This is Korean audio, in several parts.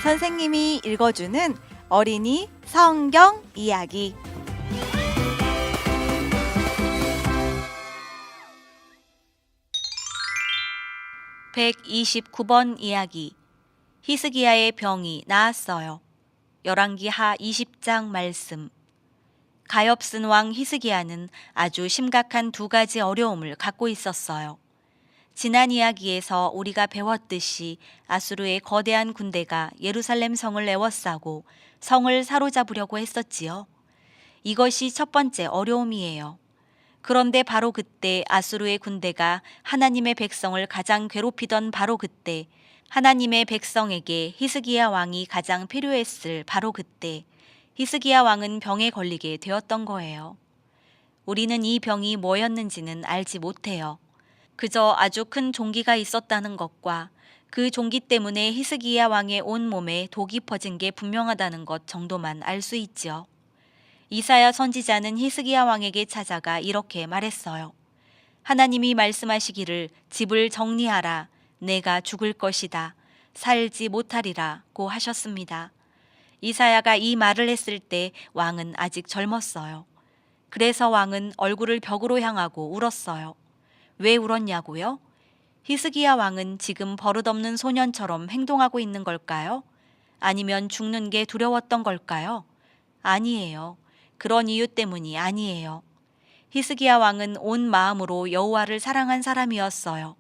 선생님이 읽어주는 어린이 성경 이야기. 129번 이야기. 히스기야의 병이 나았어요. 열왕기하 20장 말씀. 가엾은 왕 히스기야는 아주 심각한 두 가지 어려움을 갖고 있었어요. 지난 이야기에서 우리가 배웠듯이 아수르의 거대한 군대가 예루살렘 성을 에워싸고 성을 사로잡으려고 했었지요. 이것이 첫 번째 어려움이에요. 그런데 바로 그때 아수르의 군대가 하나님의 백성을 가장 괴롭히던 바로 그때, 하나님의 백성에게 히스기야 왕이 가장 필요했을 바로 그때 히스기야 왕은 병에 걸리게 되었던 거예요. 우리는 이 병이 뭐였는지는 알지 못해요. 그저 아주 큰 종기가 있었다는 것과 그 종기 때문에 히스기야 왕의 온 몸에 독이 퍼진 게 분명하다는 것 정도만 알 수 있지요. 이사야 선지자는 히스기야 왕에게 찾아가 이렇게 말했어요. 하나님이 말씀하시기를 집을 정리하라. 내가 죽을 것이다. 살지 못하리라고 하셨습니다. 이사야가 이 말을 했을 때 왕은 아직 젊었어요. 그래서 왕은 얼굴을 벽으로 향하고 울었어요. 왜 울었냐고요? 히스기야 왕은 지금 버릇없는 소년처럼 행동하고 있는 걸까요? 아니면 죽는 게 두려웠던 걸까요? 아니에요. 그런 이유 때문이 아니에요. 히스기야 왕은 온 마음으로 여호와를 사랑한 사람이었어요.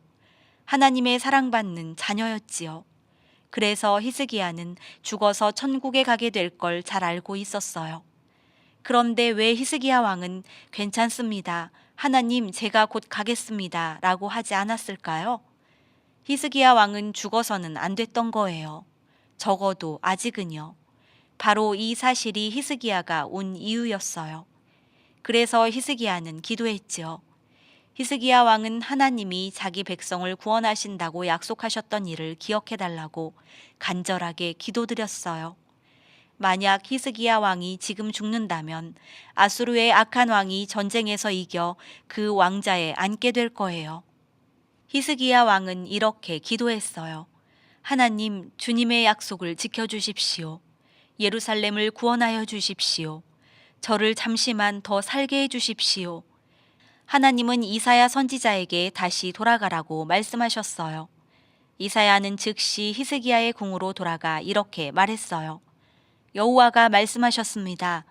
하나님의 사랑받는 자녀였지요. 그래서 히스기야는 죽어서 천국에 가게 될 걸 잘 알고 있었어요. 그런데 왜 히스기야 왕은 괜찮습니다. 하나님, 제가 곧 가겠습니다. 라고 하지 않았을까요? 히스기야 왕은 죽어서는 안 됐던 거예요. 적어도 아직은요. 바로 이 사실이 히스기야가 온 이유였어요. 그래서 히스기야는 기도했지요. 히스기야 왕은 하나님이 자기 백성을 구원하신다고 약속하셨던 일을 기억해달라고 간절하게 기도드렸어요. 만약 히스기야 왕이 지금 죽는다면 아수르의 악한 왕이 전쟁에서 이겨 그 왕자에 앉게 될 거예요. 히스기야 왕은 이렇게 기도했어요. 하나님, 주님의 약속을 지켜주십시오. 예루살렘을 구원하여 주십시오. 저를 잠시만 더 살게 해 주십시오. 하나님은 이사야 선지자에게 다시 돌아가라고 말씀하셨어요. 이사야는 즉시 히스기야의 궁으로 돌아가 이렇게 말했어요. 여호와가 말씀하셨습니다.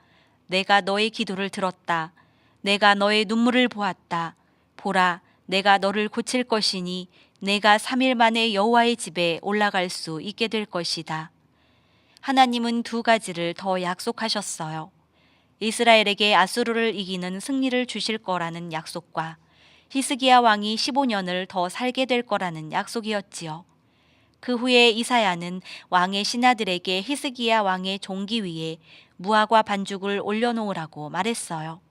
내가 너의 기도를 들었다. 내가 너의 눈물을 보았다. 보라, 내가 너를 고칠 것이니 내가 3일 만에 여호와의 집에 올라갈 수 있게 될 것이다. 하나님은 두 가지를 더 약속하셨어요. 이스라엘에게 아수르를 이기는 승리를 주실 거라는 약속과 히스기야 왕이 15년을 더 살게 될 거라는 약속이었지요. 그 후에 이사야는 왕의 신하들에게 히스기야 왕의 종기 위에 무화과 반죽을 올려놓으라고 말했어요.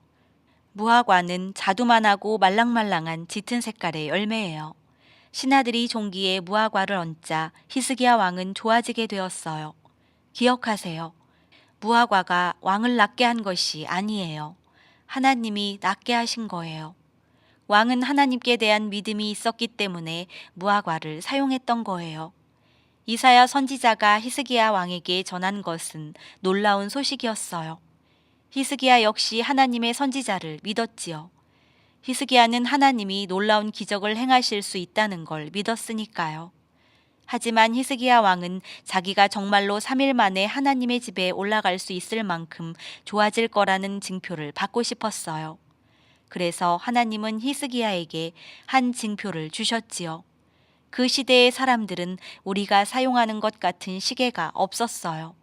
무화과는 자두만하고 말랑말랑한 짙은 색깔의 열매예요. 신하들이 종기에 무화과를 얹자 히스기야 왕은 좋아지게 되었어요. 기억하세요. 무화과가 왕을 낫게 한 것이 아니에요. 하나님이 낫게 하신 거예요. 왕은 하나님께 대한 믿음이 있었기 때문에 무화과를 사용했던 거예요. 이사야 선지자가 히스기야 왕에게 전한 것은 놀라운 소식이었어요. 히스기야 역시 하나님의 선지자를 믿었지요. 히스기야는 하나님이 놀라운 기적을 행하실 수 있다는 걸 믿었으니까요. 하지만 히스기야 왕은 자기가 정말로 3일 만에 하나님의 집에 올라갈 수 있을 만큼 좋아질 거라는 징표를 받고 싶었어요. 그래서 하나님은 히스기야에게 한 징표를 주셨지요. 그 시대의 사람들은 우리가 사용하는 것 같은 시계가 없었어요.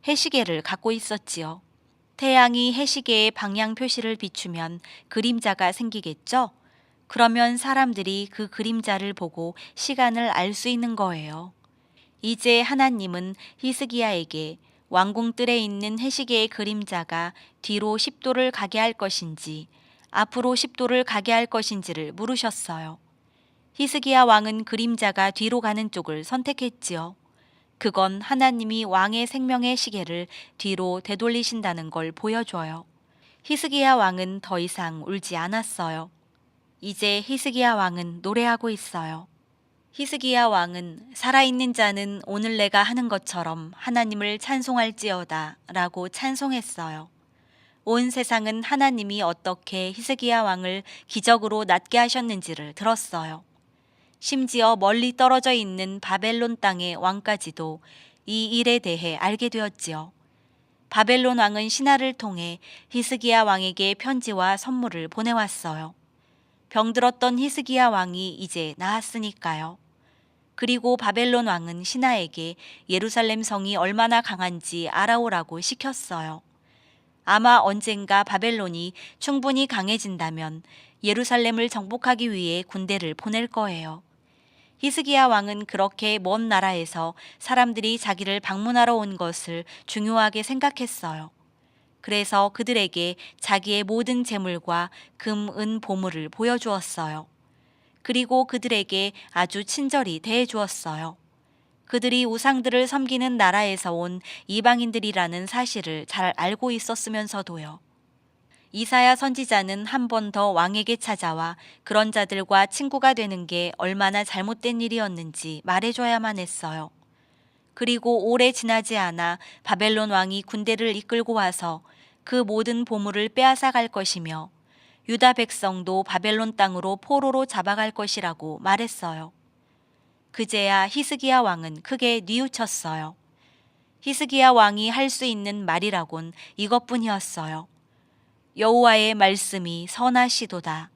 해시계를 갖고 있었지요. 태양이 해시계의 방향 표시를 비추면 그림자가 생기겠죠? 그러면 사람들이 그 그림자를 보고 시간을 알 수 있는 거예요. 이제 하나님은 히스기야에게 왕궁뜰에 있는 해시계의 그림자가 뒤로 10도를 가게 할 것인지 앞으로 10도를 가게 할 것인지를 물으셨어요. 히스기야 왕은 그림자가 뒤로 가는 쪽을 선택했지요. 그건 하나님이 왕의 생명의 시계를 뒤로 되돌리신다는 걸 보여줘요. 히스기야 왕은 더 이상 울지 않았어요. 이제 히스기야 왕은 노래하고 있어요. 히스기야 왕은 살아있는 자는 오늘 내가 하는 것처럼 하나님을 찬송할지어다 라고 찬송했어요. 온 세상은 하나님이 어떻게 히스기야 왕을 기적으로 낫게 하셨는지를 들었어요. 심지어 멀리 떨어져 있는 바벨론 땅의 왕까지도 이 일에 대해 알게 되었지요. 바벨론 왕은 신하를 통해 히스기야 왕에게 편지와 선물을 보내왔어요. 병들었던 히스기야 왕이 이제 나았으니까요. 그리고 바벨론 왕은 신하에게 예루살렘 성이 얼마나 강한지 알아오라고 시켰어요. 아마 언젠가 바벨론이 충분히 강해진다면 예루살렘을 정복하기 위해 군대를 보낼 거예요. 히스기야 왕은 그렇게 먼 나라에서 사람들이 자기를 방문하러 온 것을 중요하게 생각했어요. 그래서 그들에게 자기의 모든 재물과 금, 은, 보물을 보여주었어요. 그리고 그들에게 아주 친절히 대해주었어요. 그들이 우상들을 섬기는 나라에서 온 이방인들이라는 사실을 잘 알고 있었으면서도요. 이사야 선지자는 한 번 더 왕에게 찾아와 그런 자들과 친구가 되는 게 얼마나 잘못된 일이었는지 말해줘야만 했어요. 그리고 오래 지나지 않아 바벨론 왕이 군대를 이끌고 와서 그 모든 보물을 빼앗아 갈 것이며 유다 백성도 바벨론 땅으로 포로로 잡아갈 것이라고 말했어요. 그제야 히스기야 왕은 크게 뉘우쳤어요. 히스기야 왕이 할 수 있는 말이라곤 이것뿐이었어요. 여호와의 말씀이 선하시도다.